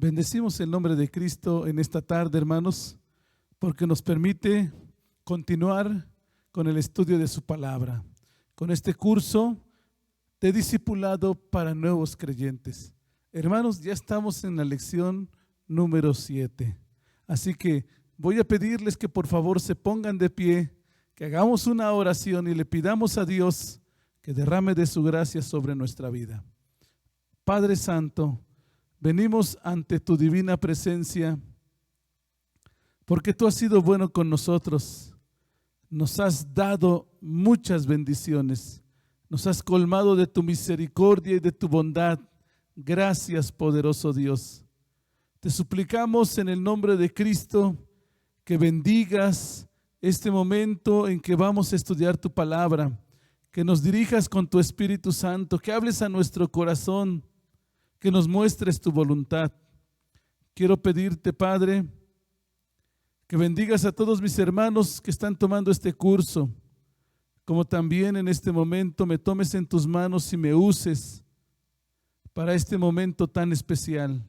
Bendecimos el nombre de Cristo en esta tarde, hermanos, porque nos permite continuar con el estudio de su palabra, con este curso de discipulado para nuevos creyentes. Hermanos, ya estamos en la lección número 7. Así que voy a pedirles que por favor se pongan de pie, que hagamos una oración y le pidamos a Dios que derrame de su gracia sobre nuestra vida. Padre Santo, venimos ante tu divina presencia porque tú has sido bueno con nosotros. Nos has dado muchas bendiciones. Nos has colmado de tu misericordia y de tu bondad. Gracias, poderoso Dios. Te suplicamos en el nombre de Cristo que bendigas este momento en que vamos a estudiar tu palabra, que nos dirijas con tu Espíritu Santo, que hables a nuestro corazón, que nos muestres tu voluntad. Quiero pedirte, Padre, que bendigas a todos mis hermanos que están tomando este curso, como también en este momento me tomes en tus manos y me uses para este momento tan especial.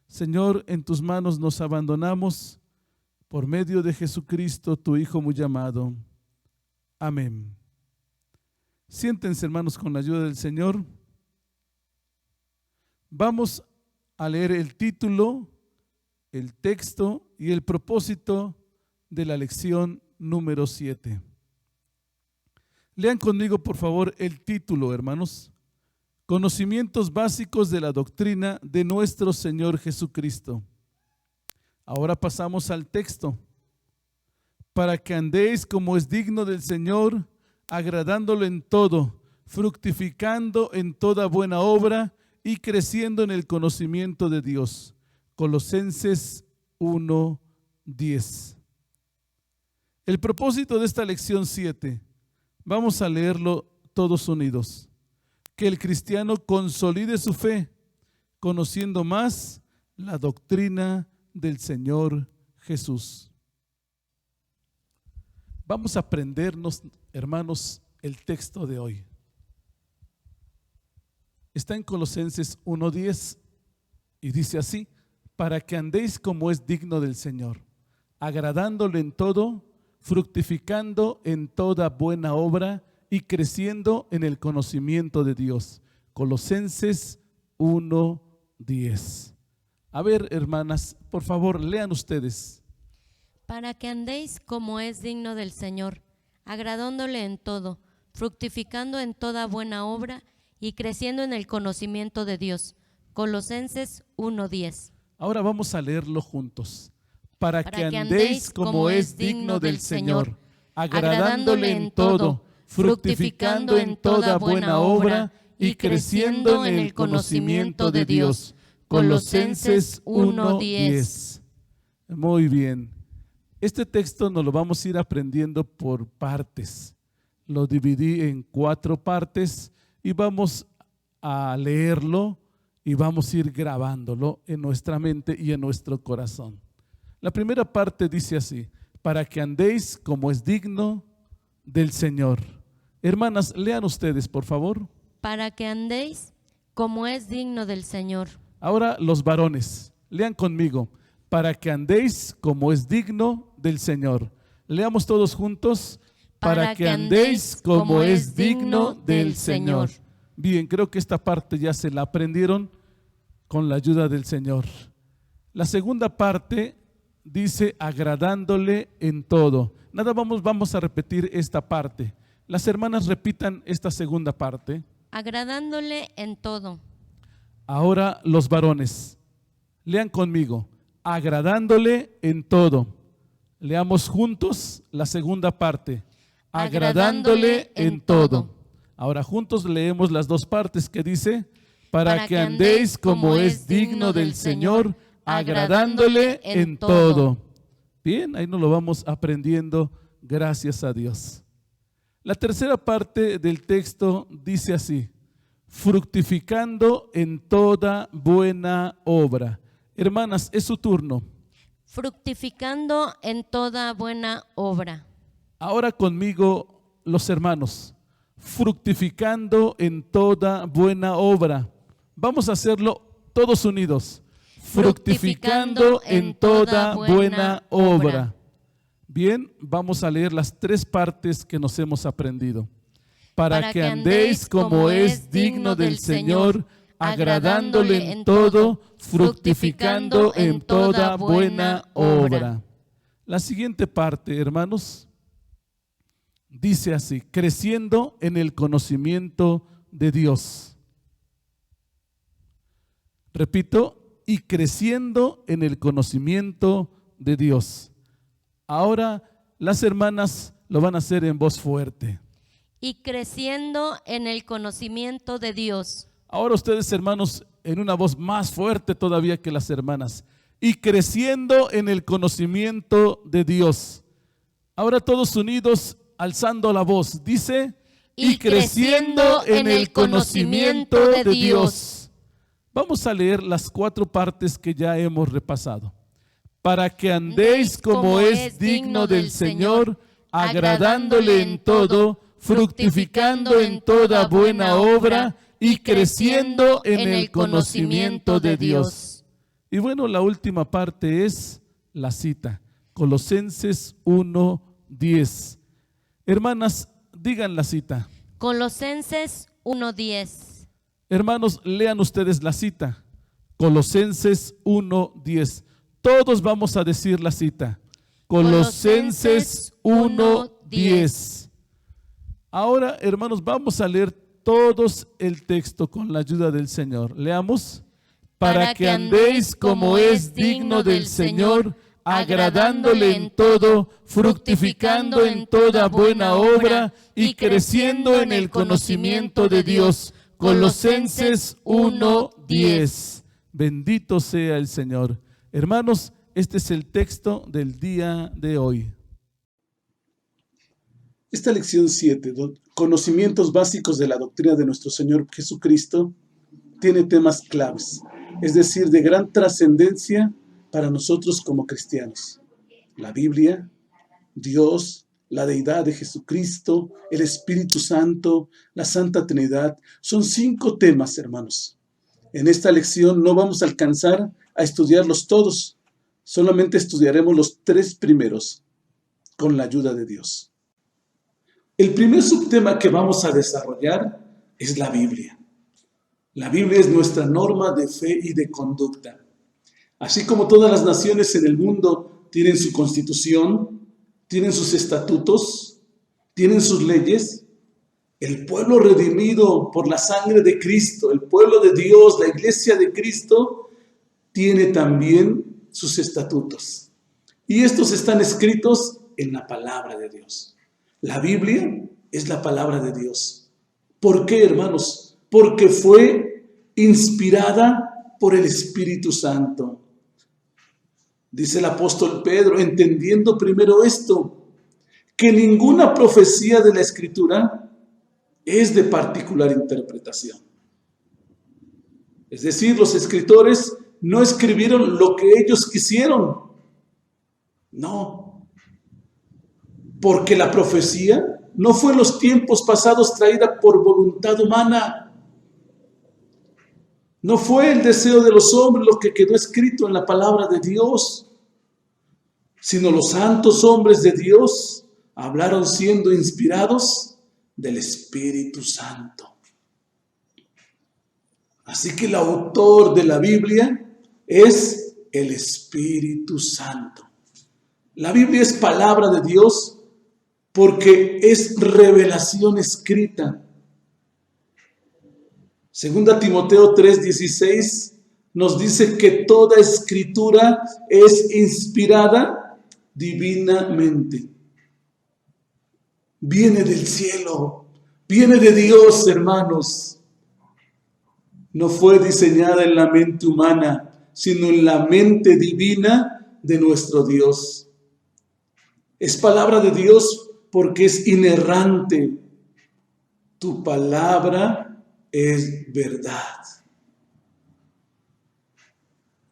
Señor, en tus manos nos abandonamos por medio de Jesucristo, tu Hijo muy amado. Amén. Siéntense, hermanos, con la ayuda del Señor. Vamos a leer el título, el texto y el propósito de la lección número 7. Lean conmigo, por favor, el título, hermanos. Conocimientos básicos de la doctrina de nuestro Señor Jesucristo. Ahora pasamos al texto. Para que andéis como es digno del Señor, agradándolo en todo, fructificando en toda buena obra y creciendo en el conocimiento de Dios. Colosenses 1:10. El propósito de esta lección 7, vamos a leerlo todos unidos. Que el cristiano consolide su fe, conociendo más la doctrina del Señor Jesús. Vamos a aprendernos, hermanos, el texto de hoy. Está en Colosenses 1:10 y dice así: para que andéis como es digno del Señor, agradándole en todo, fructificando en toda buena obra y creciendo en el conocimiento de Dios. Colosenses 1:10. A ver, hermanas, por favor, lean ustedes. Para que andéis como es digno del Señor, agradándole en todo, fructificando en toda buena obra y creciendo en el conocimiento de Dios. Colosenses 1:10. Ahora vamos a leerlo juntos. Para que andéis como es digno del Señor, agradándole en todo, fructificando en toda buena obra y creciendo en el conocimiento de Dios. Colosenses 1:10. Muy bien. Este texto nos lo vamos a ir aprendiendo por partes. Lo dividí en 4 partes y vamos a leerlo y vamos a ir grabándolo en nuestra mente y en nuestro corazón. La primera parte dice así: para que andéis como es digno del Señor. Hermanas, lean ustedes, por favor. Para que andéis como es digno del Señor. Ahora los varones, lean conmigo. Para que andéis como es digno del Señor. Leamos todos juntos. Para que andéis como es digno del Señor. Bien, creo que esta parte ya se la aprendieron con la ayuda del Señor. La segunda parte dice agradándole en todo. Nada, vamos a repetir esta parte. Las hermanas repitan esta segunda parte. Agradándole en todo. Ahora los varones, lean conmigo. Agradándole en todo. Leamos juntos la segunda parte. Agradándole en todo. Ahora juntos leemos las dos partes que dice: para que andéis como es digno del Señor, agradándole en todo. Bien, ahí nos lo vamos aprendiendo, gracias a Dios. La tercera parte del texto dice así: fructificando en toda buena obra. Hermanas, es su turno. Fructificando en toda buena obra. Ahora conmigo los hermanos. Fructificando en toda buena obra. Vamos a hacerlo todos unidos. fructificando en toda buena obra. Bien, vamos a leer las 3 partes que nos hemos aprendido. Para que andéis como es digno del Señor, agradándole en todo, fructificando en toda buena obra. La siguiente parte, hermanos, dice así: creciendo en el conocimiento de Dios. Repito, y creciendo en el conocimiento de Dios. Ahora las hermanas lo van a hacer en voz fuerte. Y creciendo en el conocimiento de Dios. Ahora ustedes, hermanos, en una voz más fuerte todavía que las hermanas. Y creciendo en el conocimiento de Dios. Ahora todos unidos, alzando la voz, dice: y creciendo en el conocimiento de Dios. Vamos a leer las 4 partes que ya hemos repasado. Para que andéis como es digno del Señor, agradándole en todo, fructificando en toda buena obra y creciendo en el conocimiento de Dios. Y bueno, la última parte es la cita, Colosenses 1:10. Hermanas, digan la cita. Colosenses 1:10. Hermanos, lean ustedes la cita, Colosenses 1:10. Todos vamos a decir la cita, Colosenses 1:10. Ahora, hermanos, vamos a leer todos el texto con la ayuda del Señor. Leamos. Para que andéis como es digno del Señor, agradándole en todo, fructificando en toda buena obra y creciendo en el conocimiento de Dios. Colosenses 1:10. Bendito sea el Señor. Hermanos, este es el texto del día de hoy. Esta lección 7, conocimientos básicos de la doctrina de nuestro Señor Jesucristo, tiene temas claves, es decir, de gran trascendencia para nosotros como cristianos. La Biblia, Dios, la deidad de Jesucristo, el Espíritu Santo, la Santa Trinidad, son 5 temas, hermanos. En esta lección no vamos a alcanzar a estudiarlos todos, solamente estudiaremos los 3 primeros, con la ayuda de Dios. El primer subtema que vamos a desarrollar es la Biblia. La Biblia es nuestra norma de fe y de conducta. Así como todas las naciones en el mundo tienen su constitución, tienen sus estatutos, tienen sus leyes, el pueblo redimido por la sangre de Cristo, el pueblo de Dios, la iglesia de Cristo, tiene también sus estatutos. Y estos están escritos en la palabra de Dios. La Biblia es la palabra de Dios. ¿Por qué, hermanos? Porque fue inspirada por el Espíritu Santo. Dice el apóstol Pedro, entendiendo primero esto, que ninguna profecía de la Escritura es de particular interpretación. Es decir, los escritores no escribieron lo que ellos quisieron. No. Porque la profecía no fue en los tiempos pasados traída por voluntad humana. No fue el deseo de los hombres lo que quedó escrito en la palabra de Dios, sino los santos hombres de Dios hablaron siendo inspirados del Espíritu Santo. Así que el autor de la Biblia es el Espíritu Santo. La Biblia es palabra de Dios porque es revelación escrita. Segunda Timoteo 3:16 nos dice que toda escritura es inspirada divinamente. Viene del cielo, viene de Dios, hermanos. No fue diseñada en la mente humana, sino en la mente divina de nuestro Dios. Es palabra de Dios porque es inerrante. Tu palabra es verdad.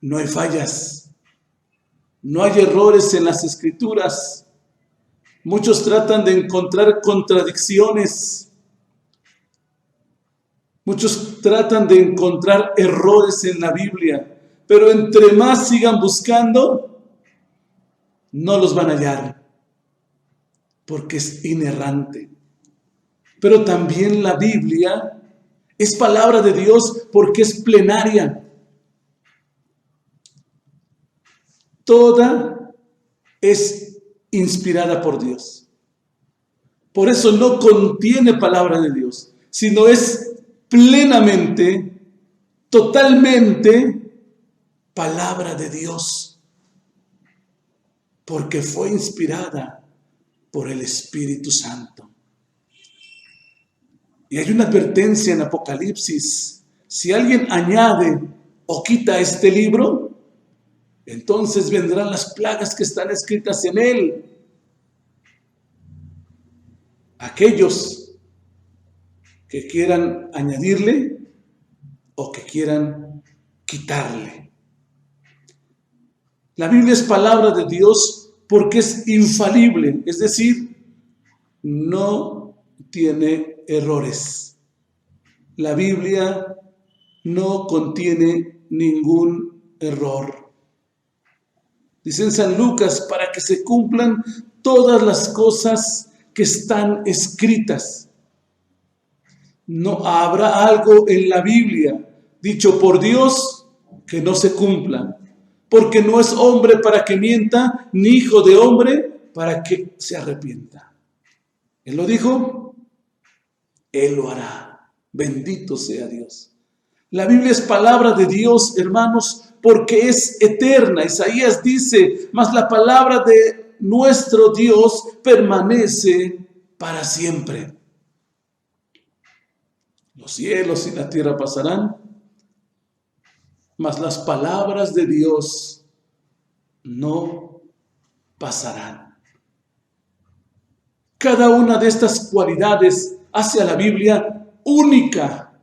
No hay fallas, no hay errores en las Escrituras. Muchos tratan de encontrar contradicciones. Muchos tratan de encontrar errores en la Biblia, pero entre más sigan buscando, no los van a hallar, porque es inerrante. Pero también la Biblia es palabra de Dios porque es plenaria. Toda es inspirada por Dios. Por eso no contiene palabra de Dios, sino es plenamente, totalmente palabra de Dios, porque fue inspirada por el Espíritu Santo. Y hay una advertencia en Apocalipsis: si alguien añade o quita este libro, entonces vendrán las plagas que están escritas en él. Aquellos que quieran añadirle o que quieran quitarle. La Biblia es palabra de Dios porque es infalible, es decir, no tiene errores. La Biblia no contiene ningún error. Dice en San Lucas, para que se cumplan todas las cosas que están escritas. No habrá algo en la Biblia dicho por Dios que no se cumpla, porque no es hombre para que mienta, ni hijo de hombre para que se arrepienta. Él lo dijo, Él lo hará. Bendito sea Dios. La Biblia es palabra de Dios, hermanos, porque es eterna. Isaías dice, mas la palabra de nuestro Dios permanece para siempre. Los cielos y la tierra pasarán, mas las palabras de Dios no pasarán. Cada una de estas cualidades hace a la Biblia única.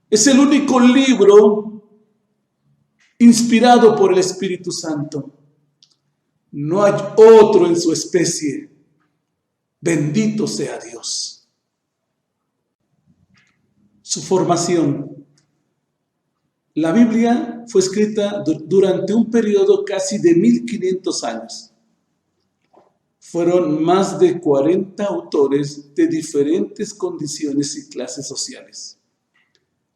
Es el único libro inspirado por el Espíritu Santo. No hay otro en su especie. Bendito sea Dios. Su formación. La Biblia fue escrita durante un periodo casi de 1500 años. Fueron más de 40 autores de diferentes condiciones y clases sociales.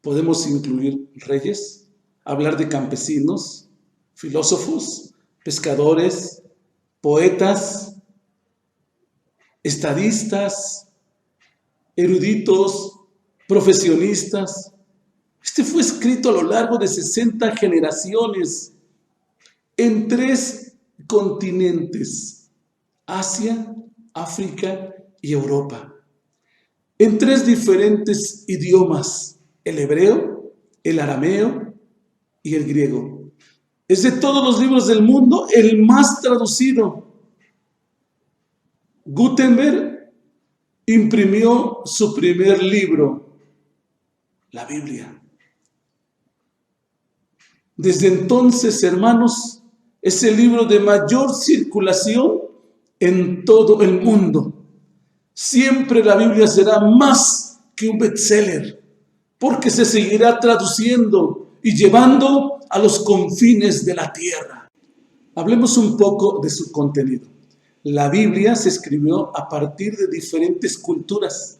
Podemos incluir reyes, hablar de campesinos, filósofos, pescadores, poetas, estadistas, eruditos, profesionistas. Este fue escrito a lo largo de 60 generaciones en 3 continentes: Asia, África y Europa, en 3 diferentes idiomas: el hebreo, el arameo y el griego. Es de todos los libros del mundo el más traducido. Gutenberg imprimió su primer libro, la Biblia. Desde entonces, hermanos, es el libro de mayor circulación en todo el mundo. Siempre la Biblia será más que un bestseller, porque se seguirá traduciendo y llevando a los confines de la tierra. Hablemos un poco de su contenido. La Biblia se escribió a partir de diferentes culturas,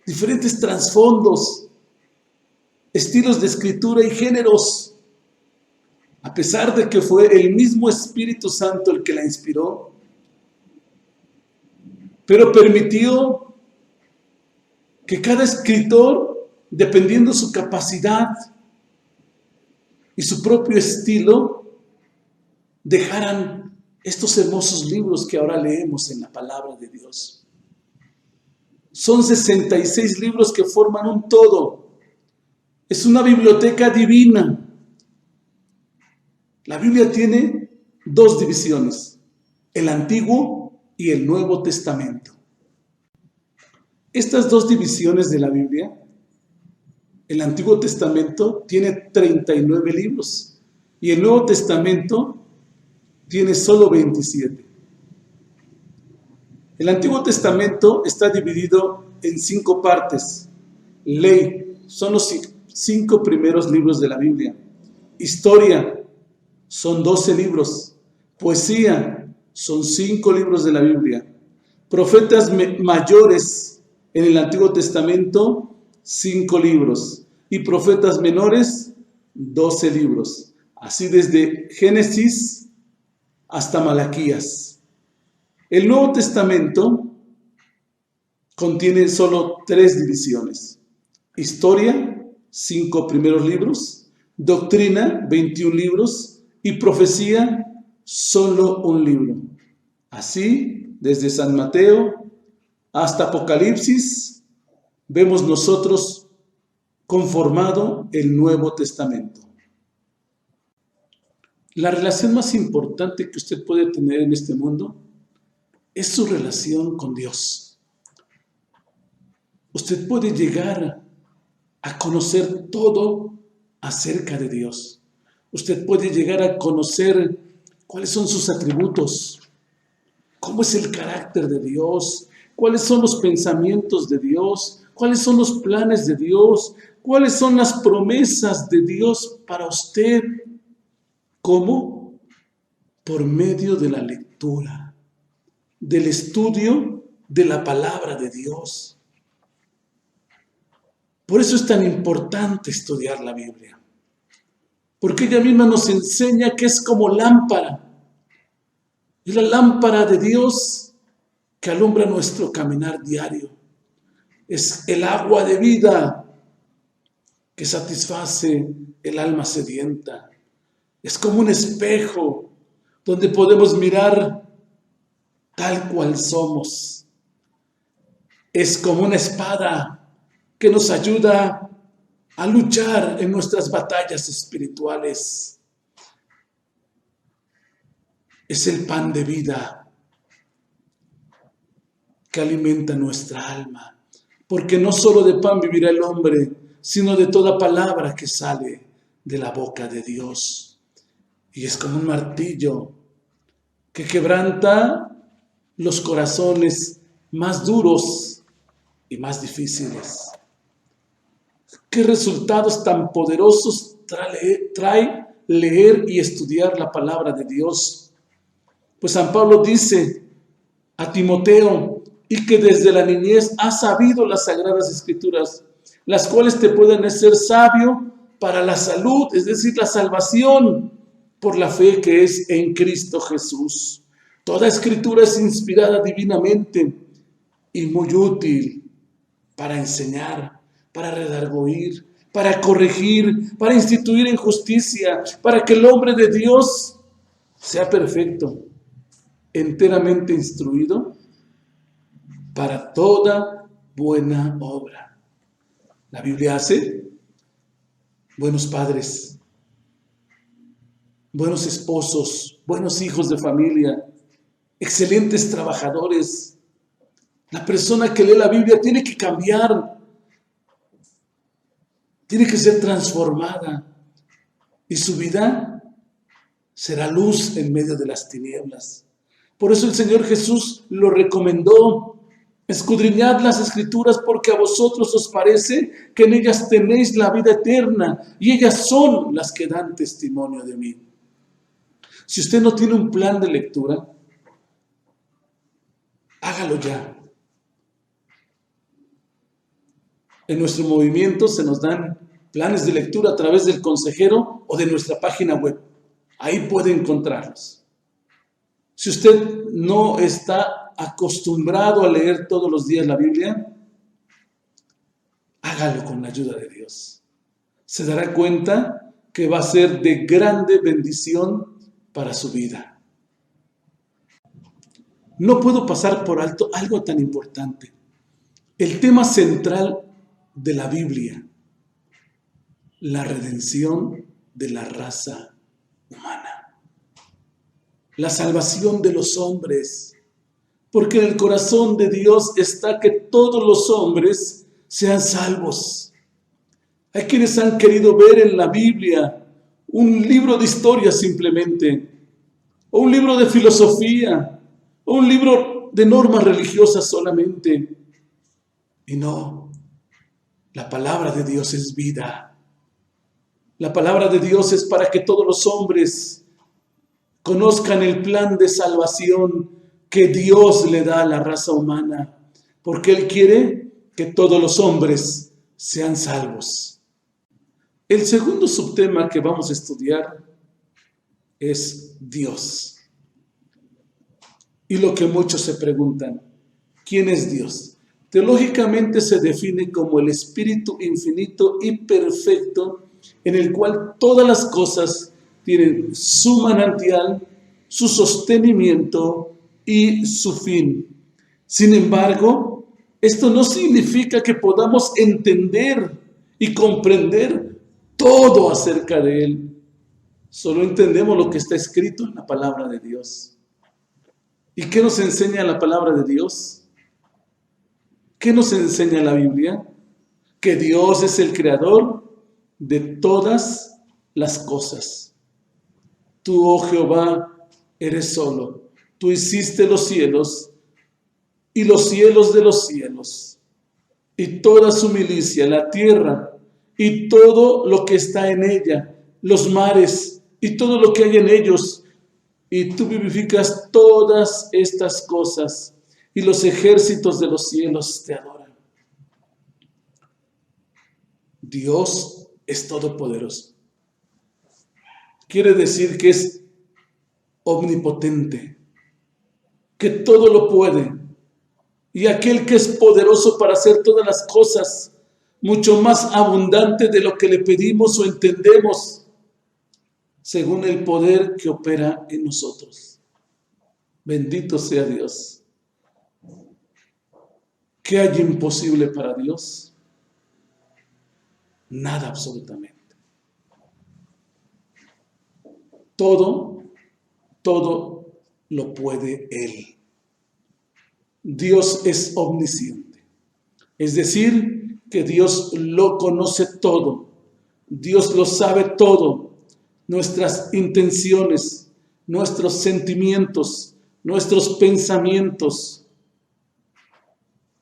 diferentes trasfondos, estilos de escritura y géneros. A pesar de que fue el mismo Espíritu Santo el que la inspiró, pero permitió que cada escritor, dependiendo su capacidad y su propio estilo, dejaran estos hermosos libros que ahora leemos en la palabra de Dios. Son 66 libros que forman un todo. Es una biblioteca divina. La Biblia tiene 2 divisiones, el Antiguo y el Nuevo Testamento. Estas 2 divisiones de la Biblia, el Antiguo Testamento tiene 39 libros y el Nuevo Testamento tiene solo 27. El Antiguo Testamento está dividido en 5 partes. Ley, son los 5 primeros libros de la Biblia. Historia son 12 libros. Poesía son 5 libros de la Biblia. Profetas mayores en el Antiguo Testamento, 5 libros. Y profetas menores, 12 libros. Así desde Génesis hasta Malaquías. El Nuevo Testamento contiene solo 3 divisiones. Historia, 5 primeros libros. Doctrina, 21 libros. Y profecía, solo un libro. Así, desde San Mateo hasta Apocalipsis, vemos nosotros conformado el Nuevo Testamento. La relación más importante que usted puede tener en este mundo es su relación con Dios. Usted puede llegar a conocer todo acerca de Dios. Usted puede llegar a conocer cuáles son sus atributos, cómo es el carácter de Dios, cuáles son los pensamientos de Dios, cuáles son los planes de Dios, cuáles son las promesas de Dios para usted. ¿Cómo? Por medio de la lectura, del estudio de la palabra de Dios. Por eso es tan importante estudiar la Biblia, porque ella misma nos enseña que es como lámpara. Es la lámpara de Dios que alumbra nuestro caminar diario. Es el agua de vida que satisface el alma sedienta. Es como un espejo donde podemos mirar tal cual somos. Es como una espada que nos ayuda a luchar en nuestras batallas espirituales. Es el pan de vida que alimenta nuestra alma. Porque no solo de pan vivirá el hombre, sino de toda palabra que sale de la boca de Dios. Y es como un martillo que quebranta los corazones más duros y más difíciles. ¿Qué resultados tan poderosos trae leer y estudiar la palabra de Dios? Pues San Pablo dice a Timoteo, y que desde la niñez has sabido las sagradas escrituras, las cuales te pueden hacer sabio para la salud, es decir, la salvación por la fe que es en Cristo Jesús. Toda escritura es inspirada divinamente y muy útil para enseñar, para redarguir, para corregir, para instituir en justicia, para que el hombre de Dios sea perfecto, enteramente instruido para toda buena obra. La Biblia hace buenos padres, buenos esposos, buenos hijos de familia, excelentes trabajadores. La persona que lee la Biblia tiene que cambiar, tiene que ser transformada y su vida será luz en medio de las tinieblas. Por eso el Señor Jesús lo recomendó. Escudriñad las Escrituras porque a vosotros os parece que en ellas tenéis la vida eterna y ellas son las que dan testimonio de mí. Si usted no tiene un plan de lectura, hágalo ya. En nuestro movimiento se nos dan planes de lectura a través del consejero o de nuestra página web. Ahí puede encontrarlos. Si usted no está acostumbrado a leer todos los días la Biblia, hágalo con la ayuda de Dios. Se dará cuenta que va a ser de grande bendición para su vida. No puedo pasar por alto algo tan importante. El tema central de la Biblia, la redención de la raza humana, la salvación de los hombres, porque en el corazón de Dios está que todos los hombres sean salvos. Hay quienes han querido ver en la Biblia un libro de historia simplemente, o un libro de filosofía, o un libro de normas religiosas solamente. Y no, la palabra de Dios es vida. La palabra de Dios es para que todos los hombres conozcan el plan de salvación que Dios le da a la raza humana, porque Él quiere que todos los hombres sean salvos. El segundo subtema que vamos a estudiar es Dios. Y lo que muchos se preguntan, ¿quién es Dios? Teológicamente se define como el Espíritu infinito y perfecto en el cual todas las cosas tienen su manantial, su sostenimiento y su fin. Sin embargo, esto no significa que podamos entender y comprender todo acerca de Él. Solo entendemos lo que está escrito en la palabra de Dios. ¿Y qué nos enseña la palabra de Dios? ¿Qué nos enseña la Biblia? Que Dios es el creador de todas las cosas. Tú, oh Jehová, eres solo. Tú hiciste los cielos y los cielos de los cielos, y toda su milicia, la tierra, y todo lo que está en ella, los mares, y todo lo que hay en ellos, y tú vivificas todas estas cosas, y los ejércitos de los cielos te adoran. Dios es todopoderoso. Quiere decir que es omnipotente, que todo lo puede, y aquel que es poderoso para hacer todas las cosas, mucho más abundante de lo que le pedimos o entendemos, según el poder que opera en nosotros. Bendito sea Dios. ¿Qué hay imposible para Dios? Nada, absolutamente. Todo lo puede Él. Dios es omnisciente. Es decir, que Dios lo conoce todo. Dios lo sabe todo. Nuestras intenciones, nuestros sentimientos, nuestros pensamientos.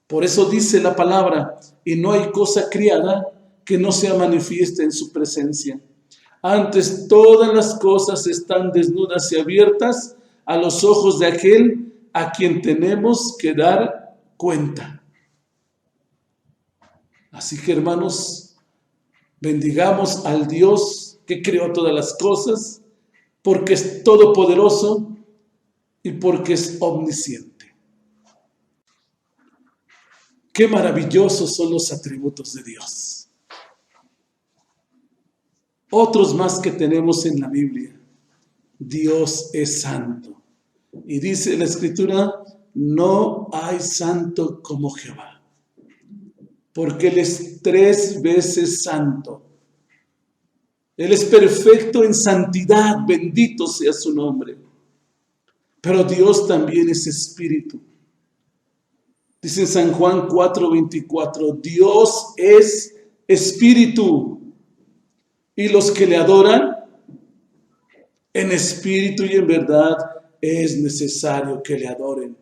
Por eso dice la palabra, y no hay cosa criada que no sea manifiesta en su presencia. Antes todas las cosas están desnudas y abiertas a los ojos de aquel a quien tenemos que dar cuenta. Así que, hermanos, bendigamos al Dios que creó todas las cosas, porque es todopoderoso y porque es omnisciente. Qué maravillosos son los atributos de Dios. Otros más que tenemos en la Biblia. Dios es santo. Y dice la Escritura, no hay santo como Jehová, porque Él es 3 veces santo. Él es perfecto en santidad, bendito sea su nombre. Pero Dios también es espíritu. Dice en San Juan 4:24, Dios es espíritu, y los que le adoran en espíritu y en verdad es necesario que le adoren.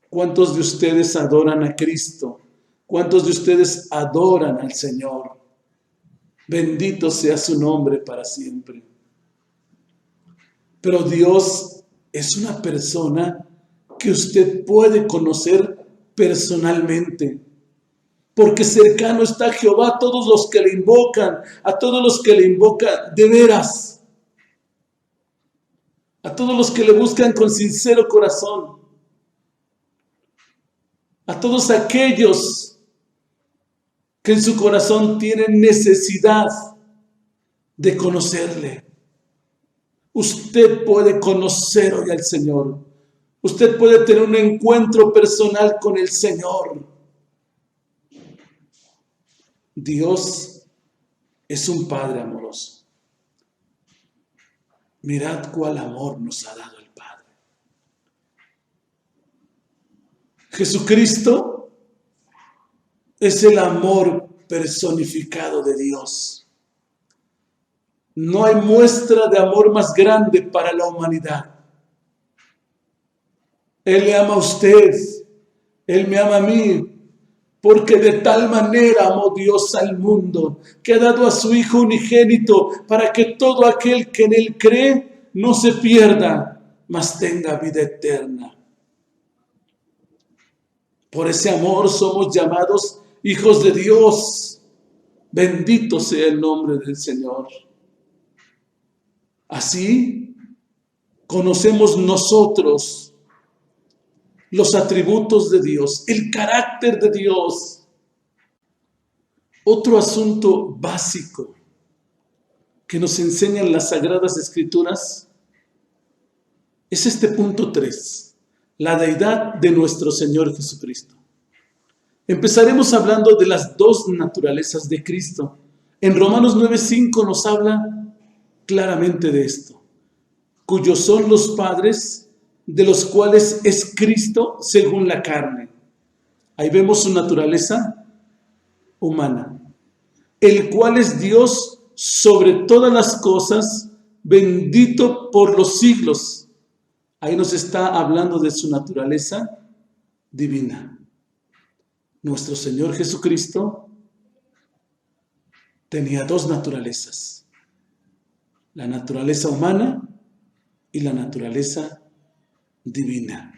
¿Cuántos de ustedes adoran a Cristo? ¿Cuántos de ustedes adoran al Señor? Bendito sea su nombre para siempre. Pero Dios es una persona que usted puede conocer personalmente, porque cercano está Jehová a todos los que le invocan, a todos los que le invocan de veras, a todos los que le buscan con sincero corazón, a todos aquellos que en su corazón tienen necesidad de conocerle. Usted puede conocer hoy al Señor. Usted puede tener un encuentro personal con el Señor. Dios es un Padre amoroso. Mirad cuál amor nos ha dado el Padre. Jesucristo es el amor personificado de Dios. No hay muestra de amor más grande para la humanidad. Él le ama a usted, Él me ama a mí, Porque de tal manera amó Dios al mundo, que ha dado a su Hijo unigénito, para que todo aquel que en Él cree no se pierda, mas tenga vida eterna. Por ese amor somos llamados hijos de Dios. Bendito sea el nombre del Señor. Así conocemos nosotros los atributos de Dios, el carácter de Dios. Otro asunto básico que nos enseñan las Sagradas Escrituras es este punto 3, la deidad de nuestro Señor Jesucristo. Empezaremos hablando de las dos naturalezas de Cristo. En Romanos 9:5 nos habla claramente de esto, cuyos son los padres, de los cuales es Cristo según la carne. Ahí vemos su naturaleza humana, el cual es Dios sobre todas las cosas, bendito por los siglos. Ahí nos está hablando de su naturaleza divina. Nuestro Señor Jesucristo tenía dos naturalezas, la naturaleza humana y la naturaleza divina.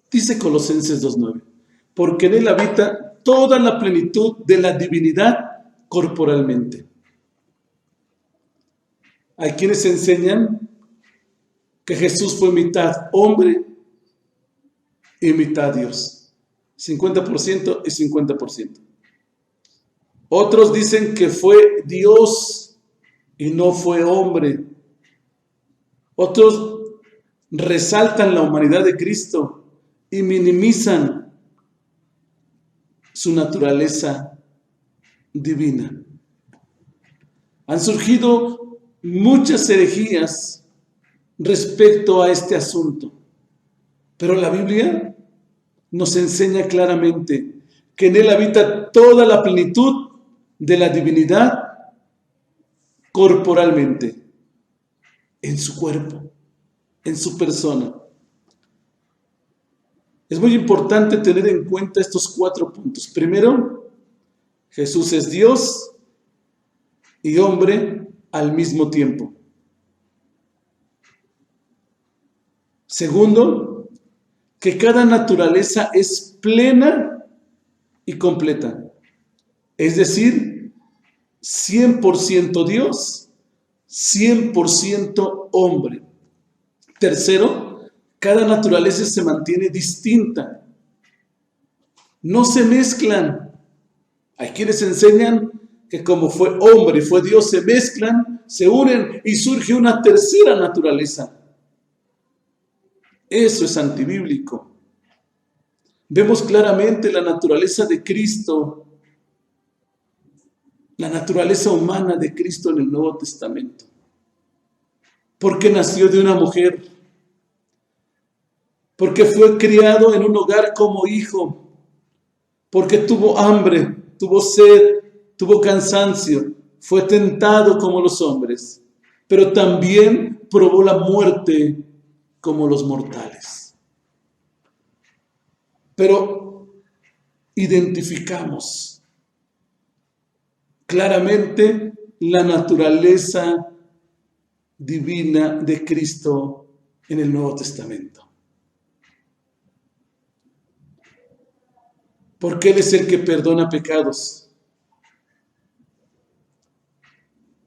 Dice Colosenses 2:9, porque en Él habita toda la plenitud de la divinidad corporalmente. Hay quienes enseñan que Jesús fue mitad hombre y mitad Dios, 50% y 50%. Otros dicen que fue Dios y no fue hombre. Otros resaltan la humanidad de Cristo y minimizan su naturaleza divina. Han surgido muchas herejías respecto a este asunto, pero la Biblia nos enseña claramente que en Él habita toda la plenitud de la divinidad corporalmente, en su cuerpo, en su persona. Es muy importante tener en cuenta estos 4 puntos. Primero, Jesús es Dios y hombre al mismo tiempo. Segundo, que cada naturaleza es plena y completa. Es decir, 100% Dios, 100% hombre. Tercero, cada naturaleza se mantiene distinta. No se mezclan. Hay quienes enseñan que como fue hombre y fue Dios, se mezclan, se unen y surge una tercera naturaleza. Eso es antibíblico. Vemos claramente la naturaleza de Cristo, la naturaleza humana de Cristo en el Nuevo Testamento. Porque nació de una mujer, porque fue criado en un hogar como hijo, porque tuvo hambre, tuvo sed, tuvo cansancio, fue tentado como los hombres, pero también probó la muerte como los mortales. Pero identificamos claramente la naturaleza divina de Cristo en el Nuevo Testamento. Porque Él es el que perdona pecados.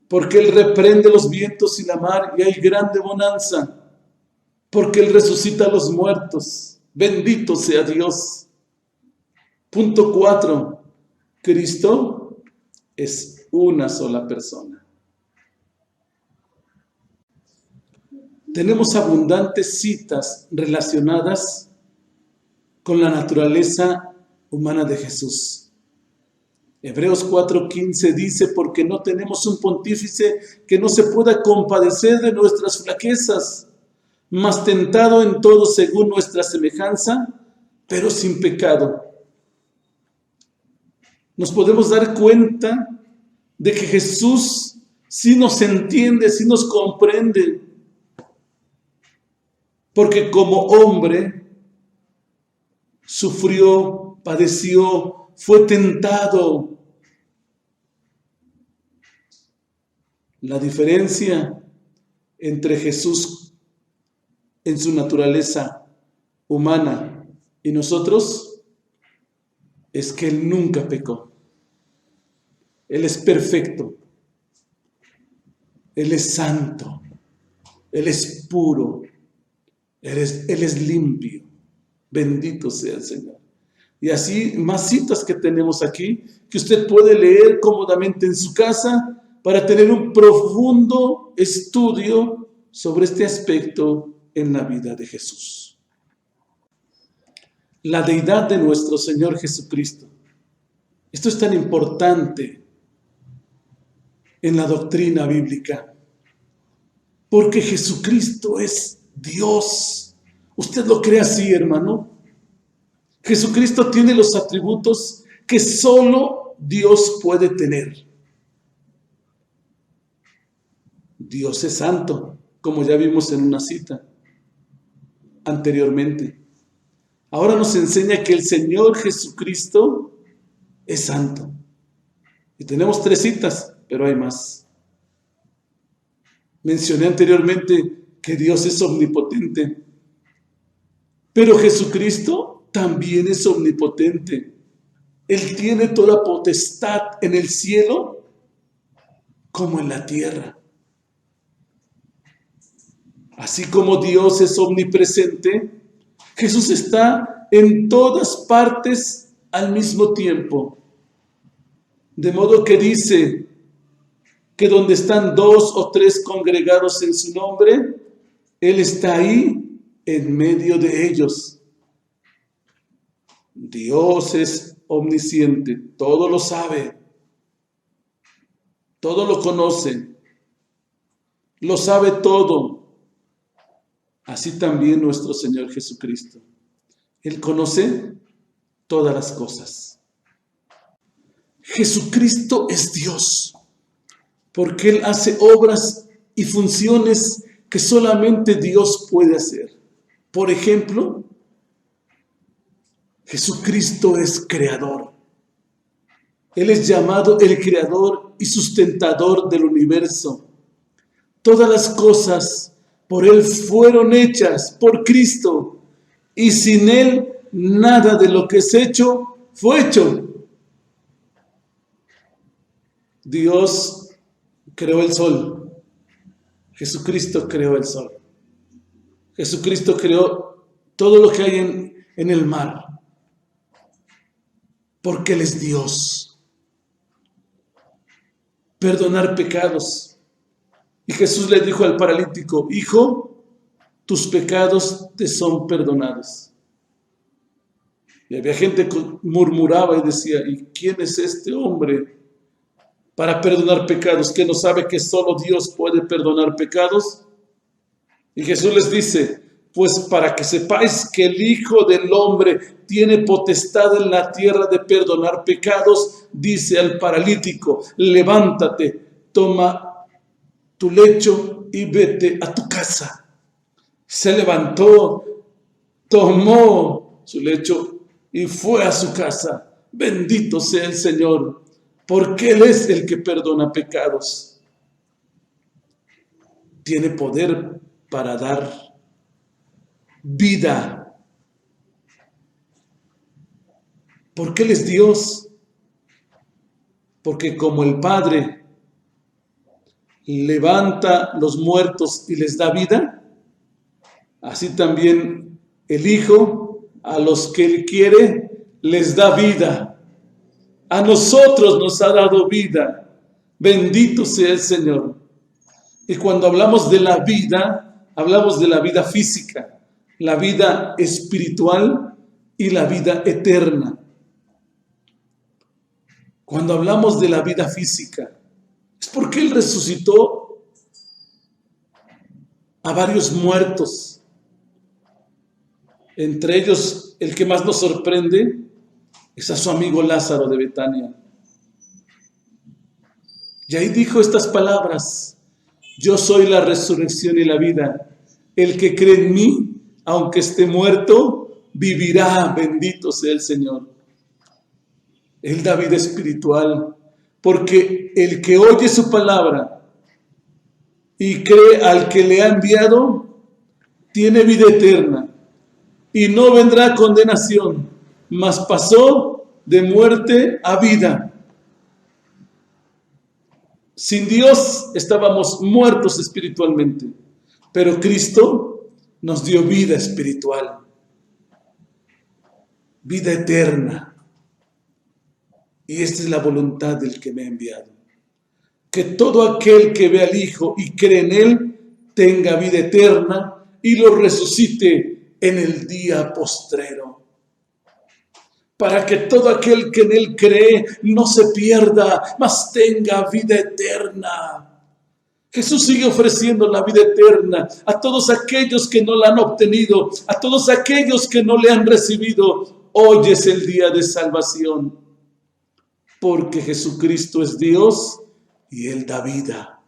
Porque Él reprende los vientos y la mar y hay grande bonanza. Porque Él resucita a los muertos. Bendito sea Dios. Punto 4. Cristo es una sola persona. Tenemos abundantes citas relacionadas con la naturaleza humana de Jesús. Hebreos 4:15 dice, porque no tenemos un pontífice que no se pueda compadecer de nuestras flaquezas, mas tentado en todo según nuestra semejanza, pero sin pecado. Nos podemos dar cuenta de que Jesús sí nos entiende, sí nos comprende, porque como hombre sufrió padeció, fue tentado. La diferencia entre Jesús en su naturaleza humana y nosotros es que Él nunca pecó. Él es perfecto. Él es santo. Él es puro. Él es limpio. Bendito sea el Señor. Y así más citas que tenemos aquí, que usted puede leer cómodamente en su casa para tener un profundo estudio sobre este aspecto en la vida de Jesús. La deidad de nuestro Señor Jesucristo. Esto es tan importante en la doctrina bíblica, porque Jesucristo es Dios. ¿Usted lo cree así, hermano? Jesucristo tiene los atributos que solo Dios puede tener. Dios es santo, como ya vimos en una cita anteriormente. Ahora nos enseña que el Señor Jesucristo es santo. Y tenemos 3 citas, pero hay más. Mencioné anteriormente que Dios es omnipotente, pero Jesucristo también es omnipotente. Él tiene toda potestad en el cielo como en la tierra. Así como Dios es omnipresente, Jesús está en todas partes al mismo tiempo. De modo que dice que donde están 2 o 3 congregados en su nombre, Él está ahí en medio de ellos. Dios es omnisciente, todo lo sabe, todo lo conoce, lo sabe todo. Así también nuestro Señor Jesucristo. Él conoce todas las cosas. Jesucristo es Dios, porque Él hace obras y funciones que solamente Dios puede hacer. Por ejemplo, Jesucristo es creador. Él es llamado el creador y sustentador del universo. Todas las cosas por Él fueron hechas por Cristo, y sin Él nada de lo que es hecho fue hecho. Dios creó el sol. Jesucristo creó el sol. Jesucristo creó todo lo que hay en el mar, porque Él es Dios. Perdonar pecados. Y Jesús le dijo al paralítico: hijo, tus pecados te son perdonados. Y había gente que murmuraba y decía: ¿y quién es este hombre para perdonar pecados? ¿Que no sabe que solo Dios puede perdonar pecados? Y Jesús les dice: pues para que sepáis que el Hijo del Hombre tiene potestad en la tierra de perdonar pecados, dice al paralítico: levántate, toma tu lecho y vete a tu casa. Se levantó, tomó su lecho y fue a su casa. Bendito sea el Señor, porque Él es el que perdona pecados. Tiene poder para dar vida, porque Él es Dios. Porque como el Padre levanta los muertos y les da vida, así también el Hijo a los que Él quiere les da vida. A nosotros nos ha dado vida. Bendito sea el Señor. Y cuando hablamos de la vida, hablamos de la vida física, la vida espiritual y la vida eterna. Cuando hablamos de la vida física, es porque Él resucitó a varios muertos. Entre ellos, el que más nos sorprende es a su amigo Lázaro de Betania. Y ahí dijo estas palabras: yo soy la resurrección y la vida. El que cree en mí, aunque esté muerto, vivirá. Bendito sea el Señor. Él da vida espiritual, porque el que oye su palabra y cree al que le ha enviado, tiene vida eterna y no vendrá condenación, mas pasó de muerte a vida. Sin Dios estábamos muertos espiritualmente, pero Cristo nos dio vida espiritual, vida eterna. Y esta es la voluntad del que me ha enviado. Que todo aquel que ve al Hijo y cree en Él tenga vida eterna y lo resucite en el día postrero. Para que todo aquel que en Él cree no se pierda, mas tenga vida eterna. Jesús sigue ofreciendo la vida eterna a todos aquellos que no la han obtenido, a todos aquellos que no le han recibido. Hoy es el día de salvación. Porque Jesucristo es Dios y Él da vida.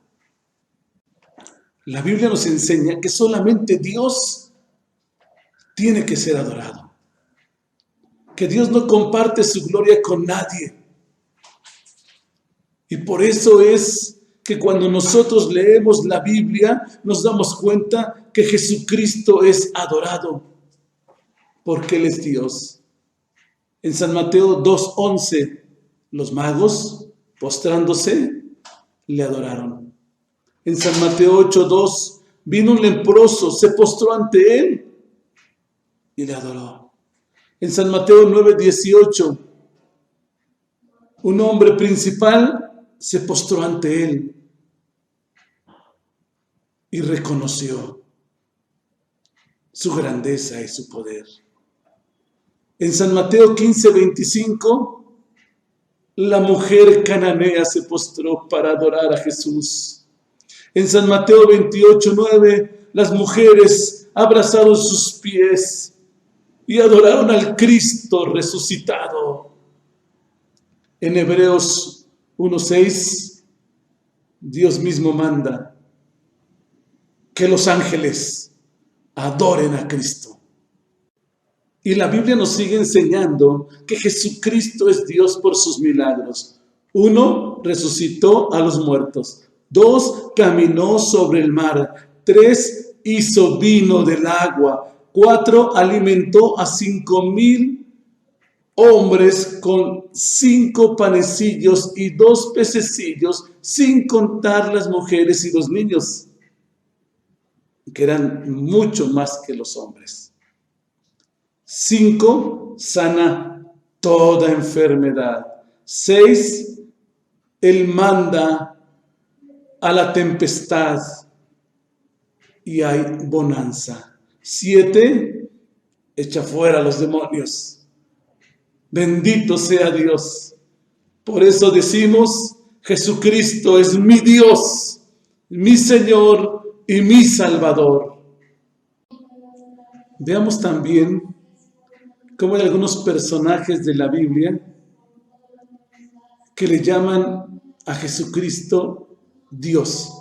La Biblia nos enseña que solamente Dios tiene que ser adorado. Que Dios no comparte su gloria con nadie. Y por eso es que cuando nosotros leemos la Biblia, nos damos cuenta que Jesucristo es adorado. Porque Él es Dios. En San Mateo 2:11, los magos, postrándose, le adoraron. En San Mateo 8:2, vino un leproso, se postró ante él y le adoró. En San Mateo 9:18, un hombre principal se postró ante él y reconoció su grandeza y su poder. En San Mateo 15:25, la mujer cananea se postró para adorar a Jesús. En San Mateo 28:9, las mujeres abrazaron sus pies y adoraron al Cristo resucitado. En Hebreos 1:6, Dios mismo manda que los ángeles adoren a Cristo. Y la Biblia nos sigue enseñando que Jesucristo es Dios por sus milagros. 1, resucitó a los muertos. 2, caminó sobre el mar. 3, hizo vino del agua. 4, alimentó a 5,000 hombres con 5 panecillos y 2 pececillos, sin contar las mujeres y los niños, que eran mucho más que los hombres. 5, sana toda enfermedad. 6, Él manda a la tempestad y hay bonanza. 7, echa fuera a los demonios. Bendito sea Dios. Por eso decimos, Jesucristo es mi Dios, mi Señor y mi Salvador. Veamos también cómo hay algunos personajes de la Biblia que le llaman a Jesucristo Dios.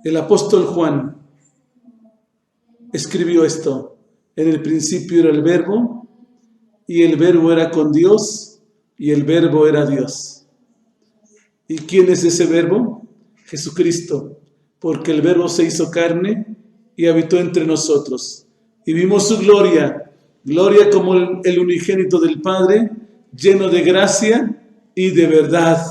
El apóstol Juan escribió esto: en el principio era el Verbo, y el Verbo era con Dios, y el Verbo era Dios. ¿Y quién es ese Verbo? Jesucristo, porque el Verbo se hizo carne y habitó entre nosotros. Y vimos su gloria, gloria como el unigénito del Padre, lleno de gracia y de verdad.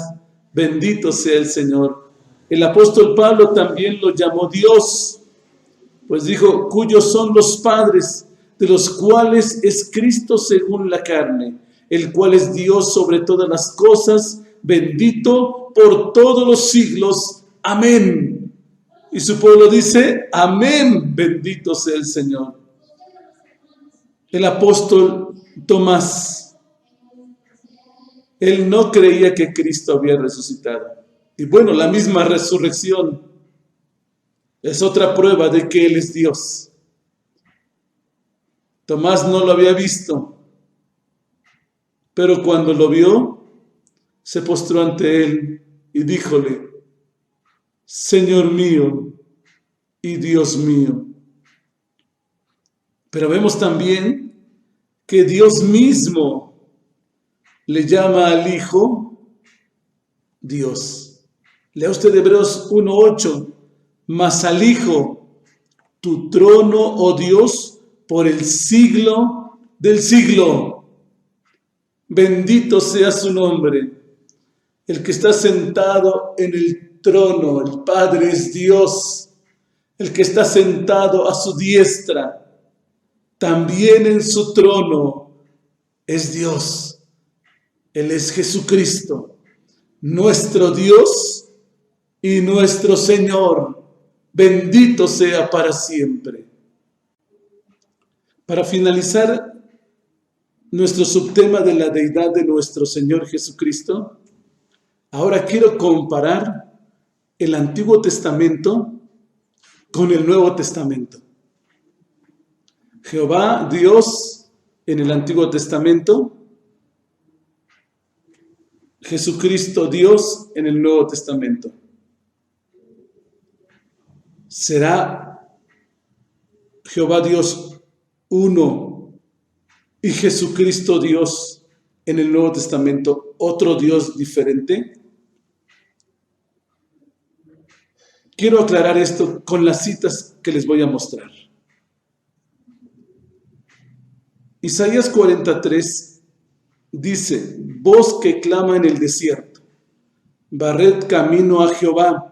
Bendito sea el Señor. El apóstol Pablo también lo llamó Dios, pues dijo, cuyos son los padres, de los cuales es Cristo según la carne, el cual es Dios sobre todas las cosas, bendito por todos los siglos. Amén. Y su pueblo dice, amén, bendito sea el Señor. El apóstol Tomás, él no creía que Cristo había resucitado. Y bueno, la misma resurrección es otra prueba de que Él es Dios. Tomás no lo había visto, pero cuando lo vio, se postró ante Él y díjole, Señor mío y Dios mío. Pero vemos también que Dios mismo le llama al Hijo Dios. Lea usted Hebreos 1:8. Mas al Hijo, tu trono, oh Dios, por el siglo del siglo. Bendito sea su nombre. El que está sentado en el trono, el Padre es Dios. El que está sentado a su diestra, también en su trono, es Dios. Él es Jesucristo, nuestro Dios y nuestro Señor. Bendito sea para siempre. Para finalizar nuestro subtema de la deidad de nuestro Señor Jesucristo, ahora quiero comparar el Antiguo Testamento con el Nuevo Testamento. Jehová, Dios, en el Antiguo Testamento. Jesucristo, Dios, en el Nuevo Testamento. ¿Será Jehová Dios uno y Jesucristo Dios en el Nuevo Testamento otro Dios diferente? Quiero aclarar esto con las citas que les voy a mostrar. Isaías 43 dice: voz que clama en el desierto, barred camino a Jehová,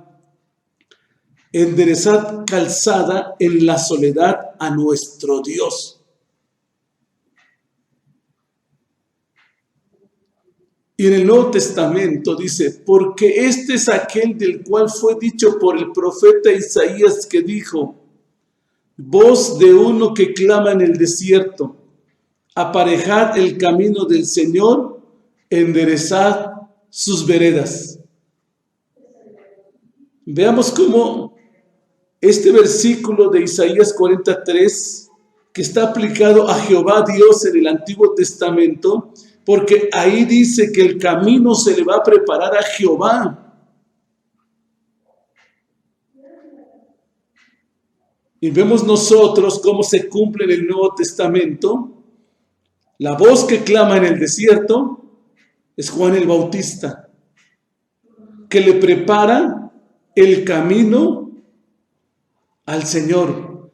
enderezad calzada en la soledad a nuestro Dios. Y en el Nuevo Testamento dice: porque este es aquel del cual fue dicho por el profeta Isaías, que dijo: voz de uno que clama en el desierto, aparejad el camino del Señor, enderezad sus veredas. Veamos cómo este versículo de Isaías 43, que está aplicado a Jehová Dios en el Antiguo Testamento, porque ahí dice que el camino se le va a preparar a Jehová. Y vemos nosotros cómo se cumple en el Nuevo Testamento. La voz que clama en el desierto es Juan el Bautista, que le prepara el camino al Señor.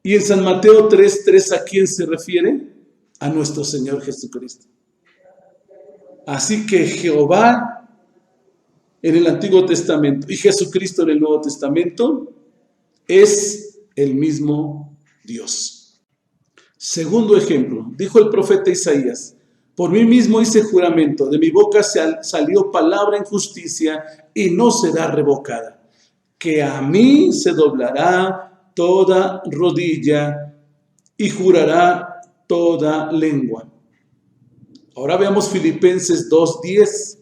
Y en San Mateo 3:3, ¿a quién se refiere? A nuestro Señor Jesucristo. Así que Jehová en el Antiguo Testamento y Jesucristo en el Nuevo Testamento es el mismo Dios. Segundo ejemplo, dijo el profeta Isaías: por mí mismo hice juramento, de mi boca salió palabra en justicia y no será revocada, que a mí se doblará toda rodilla y jurará toda lengua. Ahora veamos Filipenses 2:10.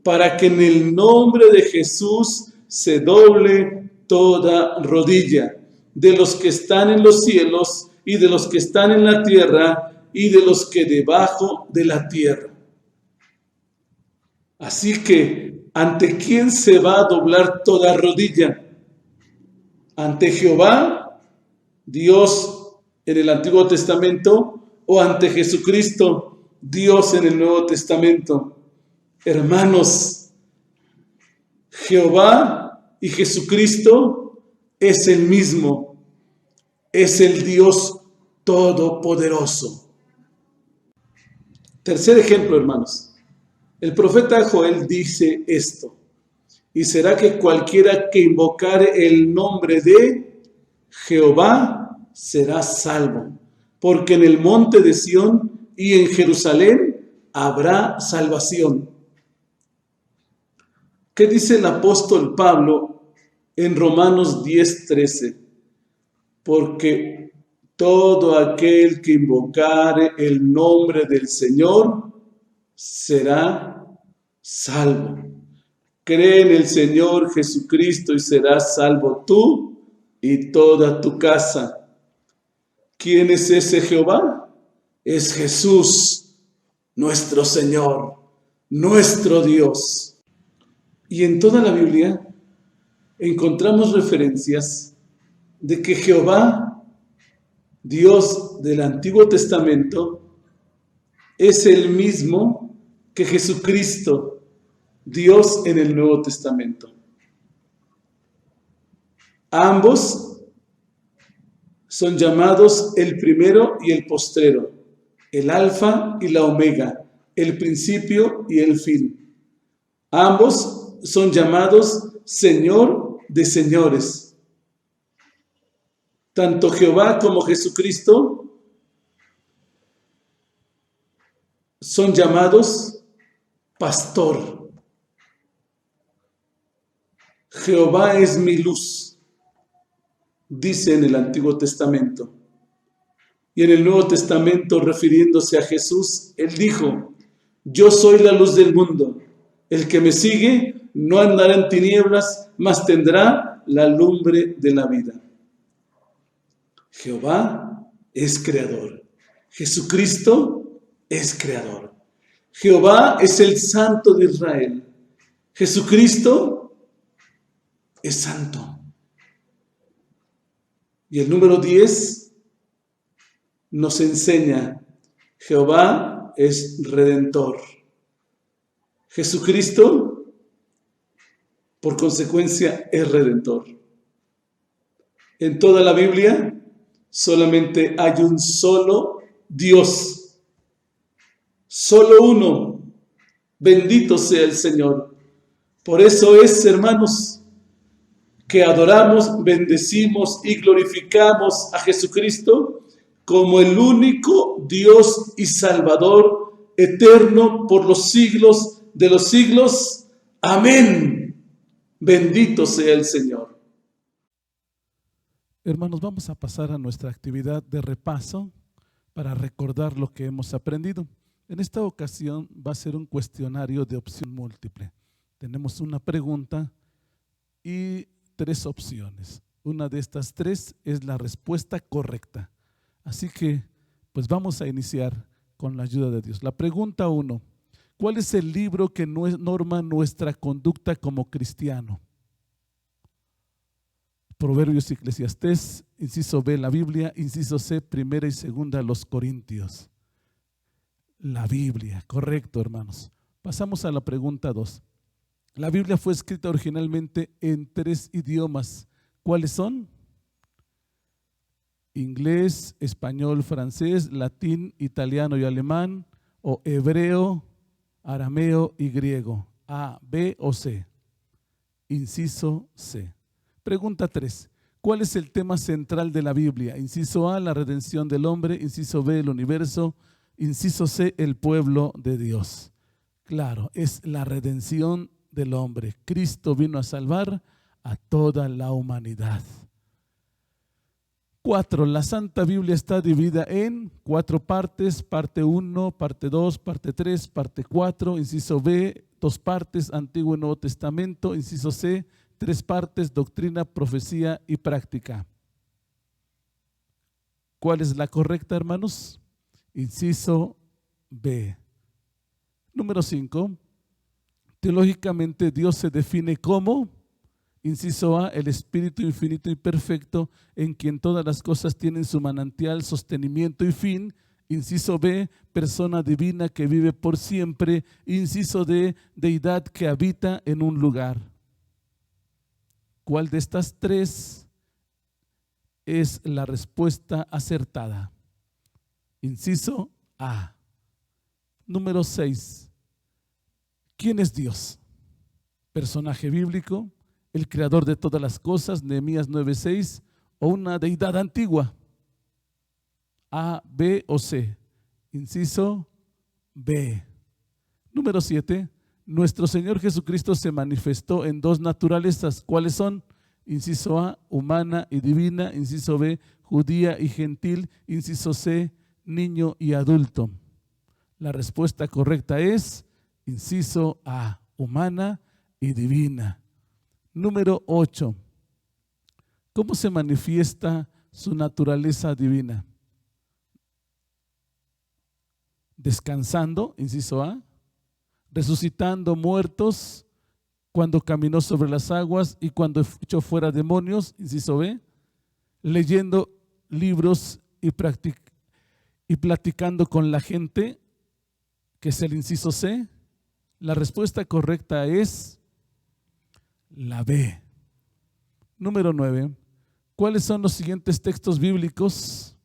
Para que en el nombre de Jesús se doble toda rodilla, de los que están en los cielos y de los que están en la tierra y de los que debajo de la tierra. Así que, ¿ante quién se va a doblar toda rodilla? ¿Ante Jehová, Dios en el Antiguo Testamento, o ante Jesucristo, Dios en el Nuevo Testamento? Hermanos, Jehová y Jesucristo es el mismo, es el Dios todopoderoso. Tercer ejemplo, hermanos. El profeta Joel dice esto: y será que cualquiera que invocare el nombre de Jehová será salvo, porque en el monte de Sión y en Jerusalén habrá salvación. ¿Qué dice el apóstol Pablo en Romanos 10:13? Porque todo aquel que invocare el nombre del Señor será salvo. Cree en el Señor Jesucristo y serás salvo tú y toda tu casa. ¿Quién es ese Jehová? Es Jesús, nuestro Señor, nuestro Dios. Y en toda la Biblia encontramos referencias de que Jehová, Dios del Antiguo Testamento, es el mismo que Jesucristo, Dios en el Nuevo Testamento. Ambos son llamados el primero y el postrero, el alfa y la omega, el principio y el fin. Ambos son llamados Señor de señores. Tanto Jehová como Jesucristo son llamados pastor. Jehová es mi luz, dice en el Antiguo Testamento. Y en el Nuevo Testamento, refiriéndose a Jesús, Él dijo: yo soy la luz del mundo. El que me sigue no andará en tinieblas, mas tendrá la lumbre de la vida. Jehová es creador. Jesucristo es creador. Jehová es el Santo de Israel. Jesucristo es santo. Y el número 10 nos enseña: Jehová es redentor. Jesucristo, por consecuencia, es redentor. En toda la Biblia solamente hay un solo Dios, solo uno. Bendito sea el Señor. Por eso es, hermanos, que adoramos, bendecimos y glorificamos a Jesucristo como el único Dios y Salvador eterno por los siglos de los siglos. Amén. Bendito sea el Señor. Hermanos, vamos a pasar a nuestra actividad de repaso para recordar lo que hemos aprendido. En esta ocasión va a ser un cuestionario de opción múltiple. Tenemos una pregunta y 3 opciones. Una de estas 3 es la respuesta correcta. Así que, pues vamos a iniciar con la ayuda de Dios. La pregunta 1. ¿Cuál es el libro que norma nuestra conducta como cristiano? Proverbios y Eclesiastés, inciso B, la Biblia, inciso C, primera y segunda, los Corintios. La Biblia, correcto, hermanos. Pasamos a la pregunta 2. La Biblia fue escrita originalmente en 3 idiomas. ¿Cuáles son? Inglés, español, francés, latín, italiano y alemán, o hebreo, arameo y griego. A, B o C. Inciso C. Pregunta 3. ¿Cuál es el tema central de la Biblia? Inciso A, la redención del hombre. Inciso B, el universo. Inciso C, el pueblo de Dios. Claro, es la redención del hombre. Cristo vino a salvar a toda la humanidad. 4. La Santa Biblia está dividida en 4 partes: parte 1, parte 2, parte 3, parte 4. Inciso B, 2 partes, Antiguo y Nuevo Testamento. Inciso C, 3 partes, doctrina, profecía y práctica. ¿Cuál es la correcta, hermanos? Inciso B. Número 5. Teológicamente Dios se define como: inciso A, el Espíritu infinito y perfecto, en quien todas las cosas tienen su manantial, sostenimiento y fin. Inciso B, persona divina que vive por siempre. Inciso D, deidad que habita en un lugar. ¿Cuál de estas 3 es la respuesta acertada? Inciso A. Número 6. ¿Quién es Dios? Personaje bíblico, el creador de todas las cosas, Nehemías 9:6, o una deidad antigua. A, B o C. Inciso B. Número 7. Nuestro Señor Jesucristo se manifestó en 2 naturalezas. ¿Cuáles son? Inciso A, humana y divina. Inciso B, judía y gentil. Inciso C, niño y adulto. La respuesta correcta es inciso A, humana y divina. Número 8. ¿Cómo se manifiesta su naturaleza divina? Descansando, inciso A. Resucitando muertos, cuando caminó sobre las aguas y cuando echó fuera demonios, inciso B. Leyendo libros y platicando con la gente, ¿Qué es el inciso C? La respuesta correcta es la B. Número 9. ¿Cuáles son los siguientes textos bíblicos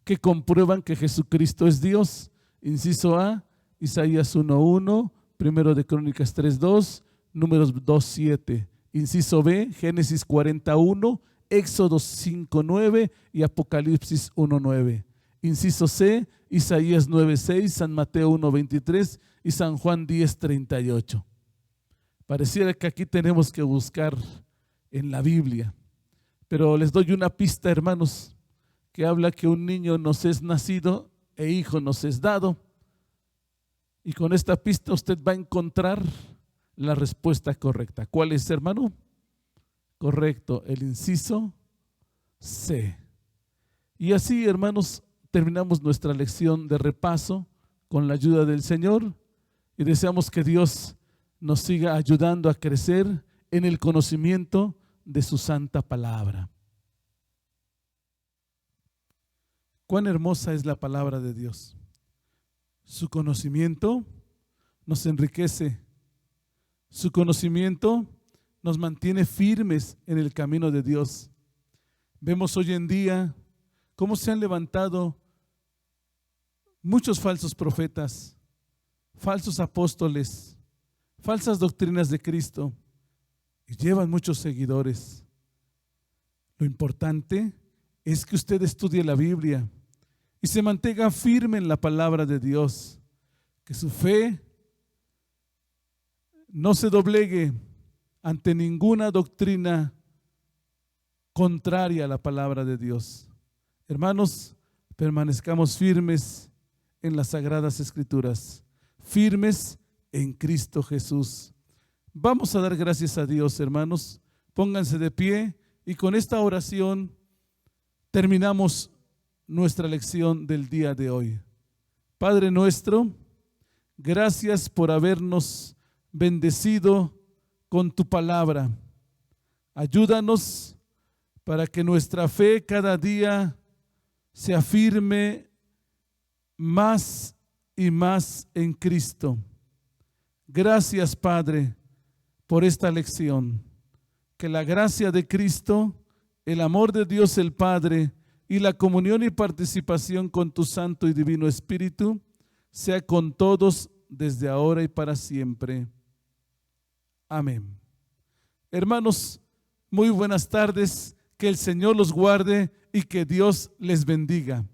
que comprueban que Jesucristo es Dios? Inciso A, Isaías 1:1, Primero de Crónicas 3:2, Números 2:7. Inciso B, Génesis 40:1, Éxodo 5:9 y Apocalipsis 1:9. Inciso C, Isaías 9:6, San Mateo 1:23 y San Juan 10:38. Pareciera que aquí tenemos que buscar en la Biblia, pero les doy una pista, hermanos, que habla que un niño nos es nacido e hijo nos es dado. Y con esta pista usted va a encontrar la respuesta correcta. ¿Cuál es, hermano? Correcto, el inciso C. Y así, hermanos, terminamos nuestra lección de repaso con la ayuda del Señor y deseamos que Dios nos siga ayudando a crecer en el conocimiento de su santa palabra. Cuán hermosa es la palabra de Dios. Su conocimiento nos enriquece. Su conocimiento nos mantiene firmes en el camino de Dios. Vemos hoy en día cómo se han levantado muchos falsos profetas, falsos apóstoles, falsas doctrinas de Cristo y llevan muchos seguidores. Lo importante es que usted estudie la Biblia y se mantenga firme en la palabra de Dios, que su fe no se doblegue ante ninguna doctrina contraria a la palabra de Dios. Hermanos, permanezcamos firmes en las Sagradas Escrituras, firmes en Cristo Jesús. Vamos a dar gracias a Dios, hermanos. Pónganse de pie y con esta oración terminamos nuestra lección del día de hoy. Padre nuestro, gracias por habernos bendecido con tu palabra. Ayúdanos para que nuestra fe cada día se afirme más y más en Cristo. Gracias, Padre, por esta lección. Que la gracia de Cristo, el amor de Dios el Padre y la comunión y participación con tu Santo y Divino Espíritu sea con todos desde ahora y para siempre. Amén. Hermanos, muy buenas tardes. Que el Señor los guarde y que Dios les bendiga.